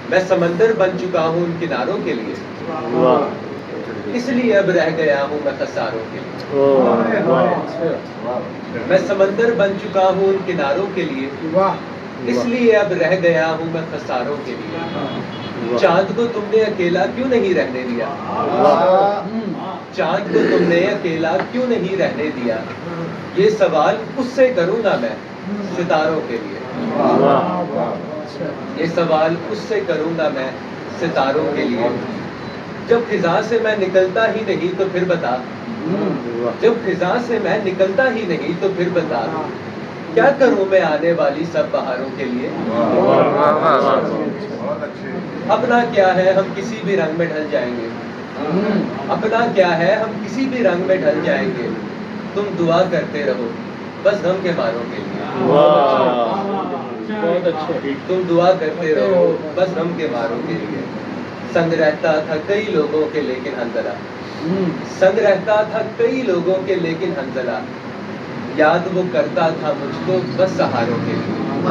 میں سمندر بن چکا ہوں ان کناروں کے لیے، اس لیے اب رہ گیا ہوں میں خساروں کے لیے۔ میں سمندر بن چکا ہوں ان کناروں کے لیے، اس لیے اب رہ گیا ہوں میں خساروں کے لیے۔ چاند کو تم نے اکیلا کیوں نہیں رہنے دیا؟ چاند کو تم نے اکیلا کیوں نہیں رہنے دیا؟ یہ سوال اس سے کروں گا میں ستاروں کے لیے۔ یہ سوال اس سے کروں گا میں ستاروں کے لیے۔ جب خزاں سے میں نکلتا ہی نہیں تو پھر بتا، جب خزاں سے میں نکلتا ہی نہیں تو پھر بتا، کیا کروں میں آنے والی سب بہاروں کے لیے؟ اپنا کیا ہے ہم کسی بھی رنگ میں ڈھل جائیں گے، اپنا کیا ہے ہم کسی بھی رنگ میں ڈھل جائیں گے، تم دعا کرتے رہو بس غم کے ماروں کے لیے۔ بہت اچھے۔ تم دعا کرتے رہو بس غم کے ماروں کے لیے۔ سنگ رہتا تھا کئی لوگوں کے لیکن حنظلہ، سنگ رہتا تھا کئی لوگوں کے لیکن حنظلہ، یاد وہ کرتا تھا مجھ کو بس سہاروں کے لیے۔